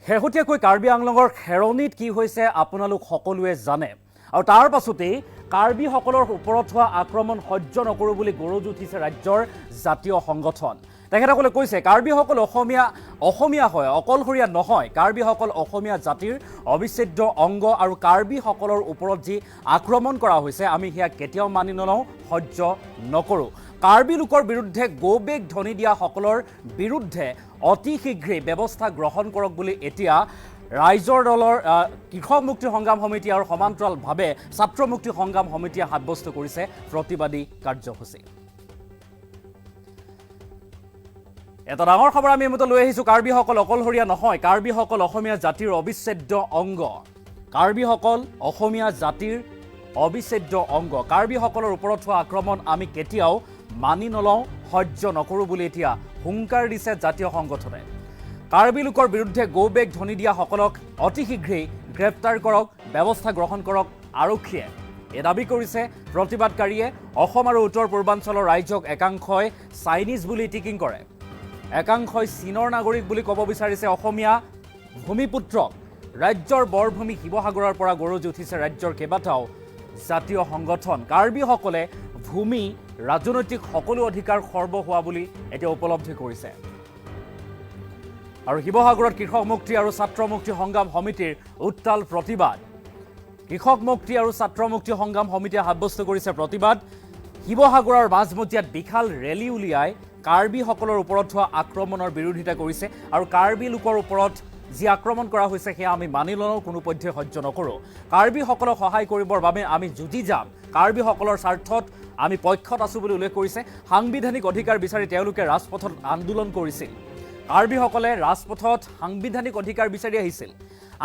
শেহতীয়াকৈ কাৰ্বি আংলঙৰ খেৰণিত কি হৈছে আপোনালোক সকলোৱে জানে আৰু তাৰ পাছতেই কাৰ্বিসকলৰ ওপৰত হোৱা আক্ৰমণ সহ্য নকৰোঁ বুলি গৰজি উঠিছে ৰাজ্যৰ জাতীয় সংগঠন। তেখেতসকলে কৈছে কাৰ্বিসকল অসমীয়া হয়, অকলশৰীয়া নহয়। কাৰ্বিসকল অসমীয়া জাতিৰ অবিচ্ছেদ্য অংগ আৰু কাৰ্বিসকলৰ ওপৰত যি আক্ৰমণ কৰা হৈছে আমি সেয়া কেতিয়াও মানি নলওঁ, সহ্য নকৰোঁ। কাৰ্বি লোকৰ বিৰুদ্ধে গো বেক ধ্বনি দিয়াসকলৰ বিৰুদ্ধে অতি শীঘ্ৰেই ব্যৱস্থা গ্ৰহণ কৰক বুলি এতিয়া ৰাইজৰ দলৰ কৃষক মুক্তি সংগ্ৰাম সমিতি আৰু সমান্তৰালভাৱে ছাত্ৰ মুক্তি সংগ্ৰাম সমিতিয়ে সাব্যস্ত কৰিছে প্ৰতিবাদী কাৰ্যসূচী। এটা ডাঙৰ খবৰ আমি এইমতে লৈ আহিছোঁ। কাৰ্বিসকল অকলশৰীয়া নহয়, কাৰ্বিসকল অসমীয়া জাতিৰ অবিচ্ছেদ্য অংগ। কাৰ্বিসকল অসমীয়া জাতিৰ অবিচ্ছেদ্য অংগ। কাৰ্বিসকলৰ ওপৰত হোৱা আক্ৰমণ আমি কেতিয়াও মানি নলওঁ, সহ্য নকৰোঁ বুলি এতিয়া হুংকাৰ দিছে জাতীয় সংগঠনে। কাৰ্বি লোকৰ বিৰুদ্ধে গো বেক ধ্বনি দিয়াসকলক অতি শীঘ্ৰেই গ্ৰেপ্তাৰ কৰক, ব্যৱস্থা গ্ৰহণ কৰক আৰক্ষীয়ে। এই দাবী কৰিছে প্ৰতিবাদকাৰীয়ে। অসম আৰু উত্তৰ পূৰ্বাঞ্চলৰ ৰাইজক একাংশই চাইনিজ বুলি টিকিং কৰে, একাংশই চীনৰ নাগৰিক বুলি ক'ব বিচাৰিছে অসমীয়া ভূমিপুত্ৰক। ৰাজ্যৰ বৰভূমি শিৱসাগৰৰ পৰা গৰজি উঠিছে ৰাজ্যৰ কেইবাটাও জাতীয় সংগঠন। কাৰ্বিসকলে ভূমি, ৰাজনৈতিক সকলো অধিকাৰ খৰ্ব হোৱা বুলি এতিয়া উপলব্ধি কৰিছে। আৰু শিৱসাগৰত কৃষক মুক্তি আৰু ছাত্ৰ মুক্তি সংগ্ৰাম সমিতিৰ উত্তাল প্ৰতিবাদ। কৃষক মুক্তি আৰু ছাত্ৰ মুক্তি সংগ্ৰাম সমিতিয়ে সাব্যস্ত কৰিছে প্ৰতিবাদ। শিৱসাগৰৰ মাজমজিয়াত বিশাল ৰেলী উলিয়াই কাৰ্বিসকলৰ ওপৰত হোৱা আক্ৰমণৰ বিৰোধিতা কৰিছে আৰু কাৰ্বি লোকৰ ওপৰত যি আক্ৰমণ কৰা হৈছে সেয়া আমি মানি নলওঁ, কোনোপধ্যে সহ্য নকৰোঁ। কাৰ্বিসকলক সহায় কৰিবৰ বাবে আমি যুঁজি যাম, কাৰ্বিসকলৰ স্বাৰ্থত আমি পক্ষত আছোঁ বুলি উল্লেখ কৰিছে। সাংবিধানিক অধিকাৰ বিচাৰি তেওঁলোকে ৰাজপথত আন্দোলন কৰিছিল। কাৰ্বিসকলে ৰাজপথত সাংবিধানিক অধিকাৰ বিচাৰি আহিছিল।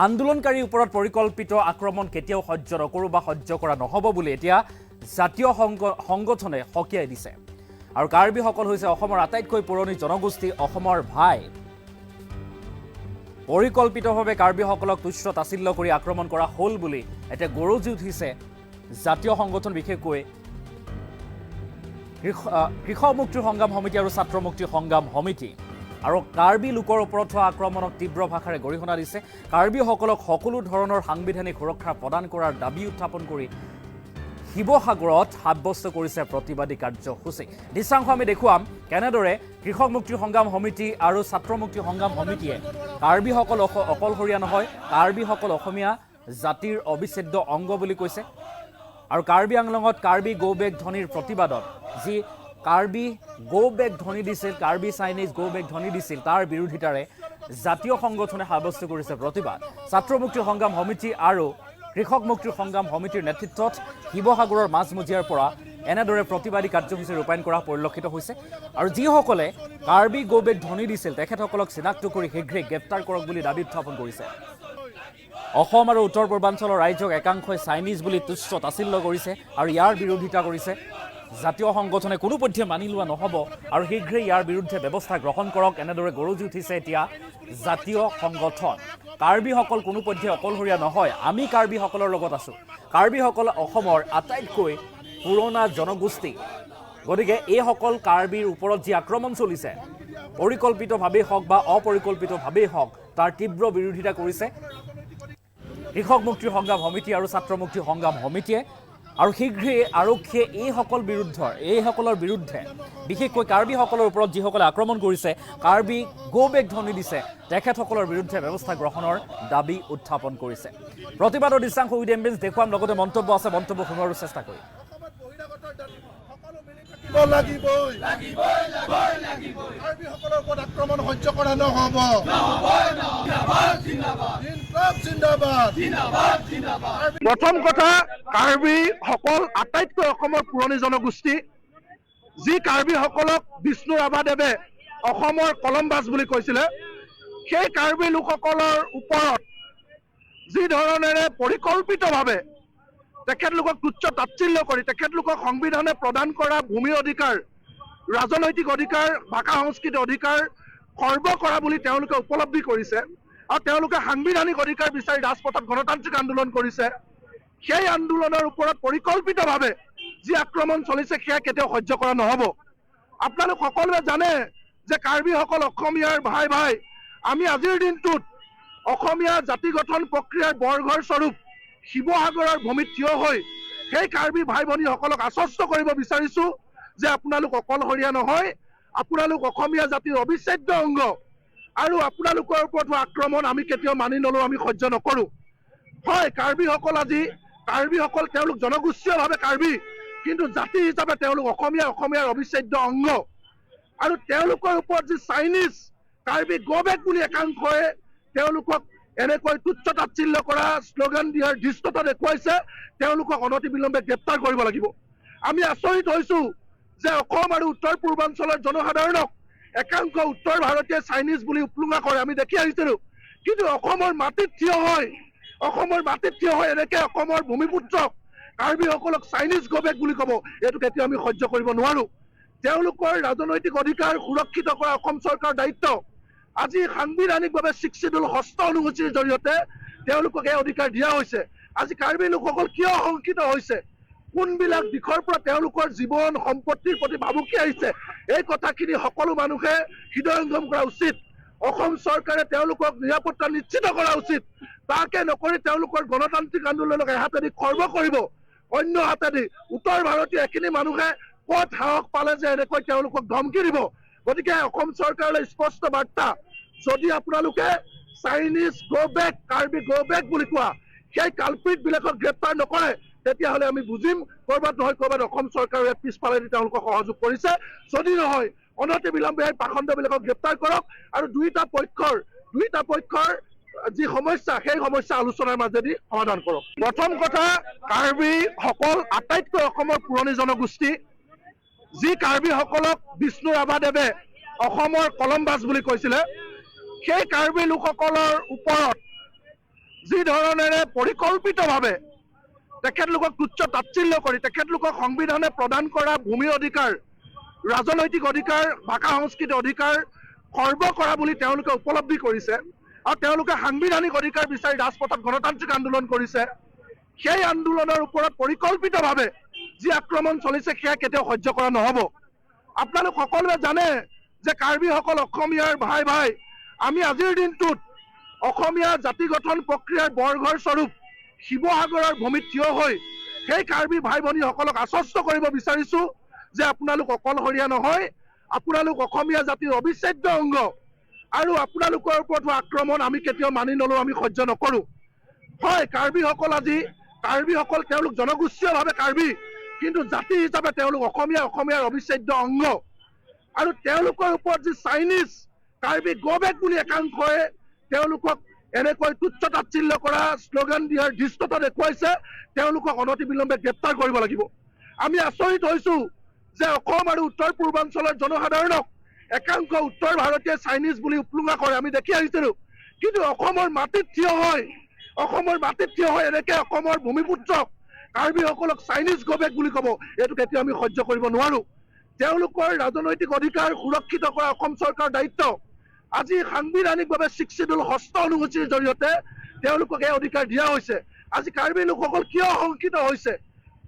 আন্দোলনকাৰীৰ ওপৰত পৰিকল্পিত আক্ৰমণ কেতিয়াও সহ্য নকৰোঁ বা সহ্য কৰা নহ'ব বুলি এতিয়া জাতীয় সংগঠনে সকীয়াই দিছে। আৰু কাৰ্বিসকল হৈছে অসমৰ আটাইতকৈ পুৰণি জনগোষ্ঠী, অসমৰ ভাই। পৰিকল্পিতভাৱে কাৰ্বিসকলক তুচ্ছ তাচিল্য কৰি আক্ৰমণ কৰা হ'ল বুলি এতিয়া গৰজি উঠিছে জাতীয় সংগঠন, বিশেষকৈ কৃষক মুক্তি সংগ্ৰাম সমিতি আৰু ছাত্ৰ মুক্তি সংগ্ৰাম সমিতি। আৰু কাৰ্বি লোকৰ ওপৰত হোৱা আক্ৰমণক তীব্ৰ ভাষাৰে গৰিহণা দিছে। কাৰ্বিসকলক সকলো ধৰণৰ সাংবিধানিক সুৰক্ষা প্ৰদান কৰাৰ দাবী উত্থাপন কৰি শিৱসাগৰত সাব্যস্ত কৰিছে প্ৰতিবাদী কাৰ্যসূচী। দৃশ্যাংশ আমি দেখুৱাম কেনেদৰে কৃষক মুক্তি সংগ্ৰাম সমিতি আৰু ছাত্ৰ মুক্তি সংগ্ৰাম সমিতিয়ে কাৰ্বিসকল অকলশৰীয়া নহয়, কাৰ্বিসকল অসমীয়া জাতিৰ অবিচ্ছেদ্য অংগ বুলি কৈছে। আৰু কাৰ্বি আংলঙত কাৰ্বি গো বেক ধ্বনিৰ প্ৰতিবাদত যি কাৰ্বি গো বেক ধ্বনি দিছিল, কাৰ্বি চাইনিজ গো বেক ধ্বনি দিছিল, তাৰ বিৰোধিতাৰে জাতীয় সংগঠনে সাব্যস্ত কৰিছে প্ৰতিবাদ। ছাত্ৰ মুক্তি সংগ্ৰাম সমিতি আৰু কৃষক মুক্তি সংগ্ৰাম সমিতিৰ নেতৃত্বত শিৱসাগৰৰ মাজমজিয়াৰ পৰা এনেদৰে প্ৰতিবাদী কাৰ্যসূচী ৰূপায়ণ কৰা পৰিলক্ষিত হৈছে। আৰু যিসকলে কাৰ্বি গো বেক ধ্বনি দিছিল তেখেতসকলক চিনাক্ত কৰি শীঘ্ৰেই গ্ৰেপ্তাৰ কৰক বুলি দাবী উত্থাপন কৰিছে। অসম আৰু উত্তৰ পূৰ্বাঞ্চলৰ ৰাইজক একাংশই চাইনিজ বুলি তুচ্ছ তাচিল্য কৰিছে আৰু ইয়াৰ বিৰোধিতা কৰিছে। জাতীয় সংগঠনে কোনোপধ্যে মানি লোৱা নহ'ব আৰু শীঘ্ৰেই ইয়াৰ বিৰুদ্ধে ব্যৱস্থা গ্ৰহণ কৰক, এনেদৰে গৰজি উঠিছে এতিয়া জাতীয় সংগঠন। কাৰ্বিসকল কোনোপধ্যে অকলশৰীয়া নহয়, আমি কাৰ্বিসকলৰ লগত আছোঁ। কাৰ্বিসকল অসমৰ আটাইতকৈ পুৰণা জনগোষ্ঠী। গতিকে এইসকল কাৰ্বিৰ ওপৰত যি আক্ৰমণ চলিছে, পৰিকল্পিতভাৱেই হওক বা অপৰিকল্পিতভাৱেই হওক, তাৰ তীব্ৰ বিৰোধিতা কৰিছে কৃষক মুক্তি সংগ্ৰাম সমিতি আৰু ছাত্ৰ মুক্তি সংগ্ৰাম সমিতিয়ে। আৰু শীঘ্ৰেই আৰক্ষীয়ে এইসকলৰ বিৰুদ্ধে বিশেষকৈ কাৰ্বিসকলৰ ওপৰত যিসকলে আক্ৰমণ কৰিছে, কাৰ্বি গো বেক ধ্বনি দিছে, তেখেতসকলৰ বিৰুদ্ধে ব্যৱস্থা গ্ৰহণৰ দাবী উত্থাপন কৰিছে। প্ৰতিবাদৰ দৃশ্যাংশ উইথ এম্বেঞ্চ দেখুৱাম, লগতে মন্তব্য আছে, মন্তব্য শুনোৱাৰো চেষ্টা কৰিম। প্ৰথম কথা, কাৰ্বিসকল আটাইতকৈ অসমৰ পুৰণি জনগোষ্ঠী। যি কাৰ্বিসকলক বিষ্ণু ৰাভাদেৱে অসমৰ কলম্বাছ বুলি কৈছিলে, সেই কাৰ্বি লোকসকলৰ ওপৰত যি ধৰণেৰে পৰিকল্পিতভাৱে তেখেতলোকক তুচ্ছ তাচ্ছিল্য কৰি তেখেতলোকক সংবিধানে প্ৰদান কৰা ভূমি অধিকাৰ, ৰাজনৈতিক অধিকাৰ, ভাষা সংস্কৃতিৰ অধিকাৰ খৰ্ব কৰা বুলি তেওঁলোকে উপলব্ধি কৰিছে আৰু তেওঁলোকে সাংবিধানিক অধিকাৰ বিচাৰি ৰাজপথত গণতান্ত্ৰিক আন্দোলন কৰিছে। সেই আন্দোলনৰ ওপৰত পৰিকল্পিতভাৱে যি আক্ৰমণ চলিছে সেয়া কেতিয়াও সহ্য কৰা নহ'ব। আপোনালোক সকলোৱে জানে যে কাৰ্বিসকল অসমীয়াৰ ভাই। আমি আজিৰ দিনটোত অসমীয়া জাতি গঠন প্ৰক্ৰিয়াৰ বৰঘৰ স্বৰূপ শিৱসাগৰৰ ভূমিত থিয় হৈ সেই কাৰ্বি ভাই ভনীসকলক আশ্বস্ত কৰিব বিচাৰিছো যে আপোনালোক অকলশৰীয়া নহয়, আপোনালোক অসমীয়া জাতিৰ অবিচ্ছেদ্য অংগ আৰু আপোনালোকৰ ওপৰত হোৱা আক্ৰমণ আমি কেতিয়াও মানি নলওঁ, আমি সহ্য নকৰোঁ। হয়, কাৰ্বিসকল তেওঁলোক জনগোষ্ঠীয়ভাৱে কাৰ্বি, কিন্তু জাতি হিচাপে তেওঁলোক অসমীয়াৰ অবিচ্ছেদ্য অংগ। আৰু তেওঁলোকৰ ওপৰত যি চাইনিজ কাৰ্বি গ'বেক বুলি একাংশই তেওঁলোকক এনেকৈ তুচ্ছ তাচ্ছিল্য কৰা, শ্লোগান দিয়াৰ ধৃষ্টতা দেখুৱাইছে, তেওঁলোকক অনতিবিলম্বে গ্ৰেপ্তাৰ কৰিব লাগিব। আমি আচৰিত হৈছোঁ যে অসম আৰু উত্তৰ পূৰ্বাঞ্চলৰ জনসাধাৰণক একাংশ উত্তৰ ভাৰতীয় চাইনিজ বুলি উপলুঙা কৰে, আমি দেখি আহিছিলোঁ। কিন্তু অসমৰ মাটিত থিয় হৈ এনেকে অসমৰ ভূমিপুত্ৰক কাৰ্বিসকলক চাইনিজ গ'বেক বুলি ক'ব, এইটো কেতিয়াও আমি সহ্য কৰিব নোৱাৰোঁ। তেওঁলোকৰ ৰাজনৈতিক অধিকাৰ সুৰক্ষিত কৰা অসম চৰকাৰৰ দায়িত্ব। আজি সাংবিধানিকভাৱে ৬th অনুসূচীৰ জৰিয়তে তেওঁলোকক এই অধিকাৰ দিয়া হৈছে। আজি কাৰ্বি লোকসকল কিয় শংকিত হৈছে, কোনবিলাক দিশৰ পৰা তেওঁলোকৰ জীৱন সম্পত্তিৰ প্ৰতি ভাবুকি আহিছে, এই কথাখিনি সকলো মানুহে হৃদয়ংগম কৰা উচিত। অসম চৰকাৰে তেওঁলোকক নিৰাপত্তা নিশ্চিত কৰা উচিত। তাকে নকৰি তেওঁলোকৰ গণতান্ত্ৰিক আন্দোলনক এহাতেদি খৰ্ব কৰিব, অন্য হাতেদি উত্তৰ ভাৰতীয় এখিনি মানুহে ক'ত সাহস পালে যে এনেকৈ তেওঁলোকক ধমকি দিব। গতিকে অসম চৰকাৰলৈ স্পষ্ট বাৰ্তা, যদি আপোনালোকে চাইনিজ গ'বেক, কাৰ্বি গ'বেক বুলি কোৱা সেই কালপ্ৰিটবিলাকক গ্ৰেপ্তাৰ নকৰে, তেতিয়াহ'লে আমি বুজিম ক'ৰবাত নহয় ক'ৰবাত অসম চৰকাৰে পিছফালেদি তেওঁলোকক সহযোগ কৰিছে। যদি নহয় অনতিবিলম্বে এই পাখণ্ডবিলাকক গ্ৰেপ্তাৰ কৰক আৰু দুয়োটা পক্ষৰ যি সমস্যা সেই সমস্যা আলোচনাৰ মাজেদি সমাধান কৰক। প্ৰথম কথা, কাৰ্বিসকল আটাইতকৈ অসমৰ পুৰণি জনগোষ্ঠী। যি কাৰ্বিসকলক বিষ্ণু ৰাভাদেৱে অসমৰ কলম্বাছ বুলি কৈছিলে, সেই কাৰ্বি লোকসকলৰ ওপৰত যি ধৰণেৰে পৰিকল্পিতভাৱে তেখেতলোকক তুচ্ছ তাচ্ছিল্য কৰি তেখেতলোকক সংবিধানে প্ৰদান কৰা ভূমিৰ অধিকাৰ, ৰাজনৈতিক অধিকাৰ, ভাষা সংস্কৃতিৰ অধিকাৰ খৰ্ব কৰা বুলি তেওঁলোকে উপলব্ধি কৰিছে আৰু তেওঁলোকে সাংবিধানিক অধিকাৰ বিচাৰি ৰাজপথত গণতান্ত্ৰিক আন্দোলন কৰিছে। সেই আন্দোলনৰ ওপৰত পৰিকল্পিতভাৱে যি আক্ৰমণ চলিছে সেয়া কেতিয়াও সহ্য কৰা নহ'ব। আপোনালোক সকলোৱে জানে যে কাৰ্বিসকল অসমীয়াৰ ভাই। আমি আজিৰ দিনটোত অসমীয়া জাতি গঠন প্ৰক্ৰিয়াৰ বৰঘৰ স্বৰূপ শিৱসাগৰৰ ভূমিত থিয় হৈ সেই কাৰ্বি ভাই ভনীসকলক আশ্বস্ত কৰিব বিচাৰিছো যে আপোনালোক অকলশৰীয়া নহয়, আপোনালোক অসমীয়া জাতিৰ অবিচ্ছেদ্য অংগ আৰু আপোনালোকৰ ওপৰত হোৱা আক্ৰমণ আমি কেতিয়াও মানি নলওঁ, আমি সহ্য নকৰোঁ। হয়, কাৰ্বিসকল তেওঁলোক জনগোষ্ঠীয়ভাৱে কাৰ্বি, কিন্তু জাতি হিচাপে তেওঁলোক অসমীয়াৰ অবিচ্ছেদ্য অংগ। আৰু তেওঁলোকৰ ওপৰত যি চাইনিজ কাৰ্বি গ'বেক বুলি একাংশই তেওঁলোকক এনেকৈ তুচ্ছ তাচ্ছিল্য কৰা, শ্লোগান দিয়াৰ ধৃষ্টতা দেখুৱাইছে, তেওঁলোকক অনতিবিলম্বে গ্ৰেপ্তাৰ কৰিব লাগিব। আমি আচৰিত হৈছোঁ যে অসম আৰু উত্তৰ পূৰ্বাঞ্চলৰ জনসাধাৰণক একাংশ উত্তৰ ভাৰতীয় চাইনিজ বুলি উপলুঙা কৰে, আমি দেখি আহিছিলোঁ। কিন্তু অসমৰ মাটিত থিয় হৈ এনেকে অসমৰ ভূমিপুত্ৰক কাৰ্বিসকলক চাইনিজ গ'বেক বুলি ক'ব, এইটো কেতিয়াও আমি সহ্য কৰিব নোৱাৰোঁ। তেওঁলোকৰ ৰাজনৈতিক অধিকাৰ সুৰক্ষিত কৰা অসম চৰকাৰৰ দায়িত্ব। আজি সাংবিধানিকভাৱে 6th অনুসূচীৰ জৰিয়তে তেওঁলোকক এই অধিকাৰ দিয়া হৈছে। আজি কাৰ্বি লোকসকল কিয় শংকিত হৈছে,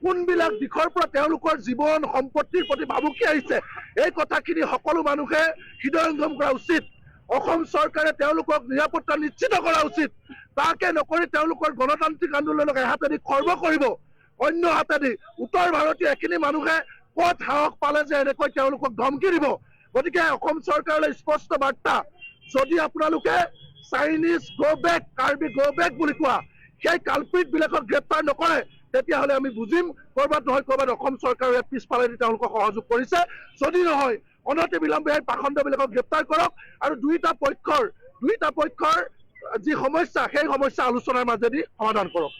কোনবিলাক দিশৰ পৰা তেওঁলোকৰ জীৱন সম্পত্তিৰ প্ৰতি ভাবুকি আহিছে, এই কথাখিনি সকলো মানুহে হৃদয়ংগম কৰা উচিত। অসম চৰকাৰে তেওঁলোকক নিৰাপত্তা নিশ্চিত কৰা উচিত। তাকে নকৰি তেওঁলোকৰ গণতান্ত্ৰিক আন্দোলনক এহাতেদি খৰ্ব কৰিব, অন্য হাতেদি উত্তৰ ভাৰতীয় এখিনি মানুহে ক'ত সাহস পালে যে এনেকৈ তেওঁলোকক ধমকি দিব। গতিকে অসম চৰকাৰলৈ স্পষ্ট বাৰ্তা, যদি আপোনালোকে চাইনিজ গ'বেক, কাৰ্বি গ'বেক বুলি কোৱা সেই কালপ্ৰিটবিলাকক গ্ৰেপ্তাৰ নকৰে, তেতিয়াহ'লে আমি বুজিম ক'ৰবাত নহয় ক'ৰবাত অসম চৰকাৰে পিছফালেদি তেওঁলোকক সহযোগ কৰিছে। যদি নহয় অনতিবিলম্বে এই পাখণ্ডবিলাকক গ্ৰেপ্তাৰ কৰক আৰু দুয়োটা পক্ষৰ যি সমস্যা সেই সমস্যা আলোচনাৰ মাজেদি সমাধান কৰক।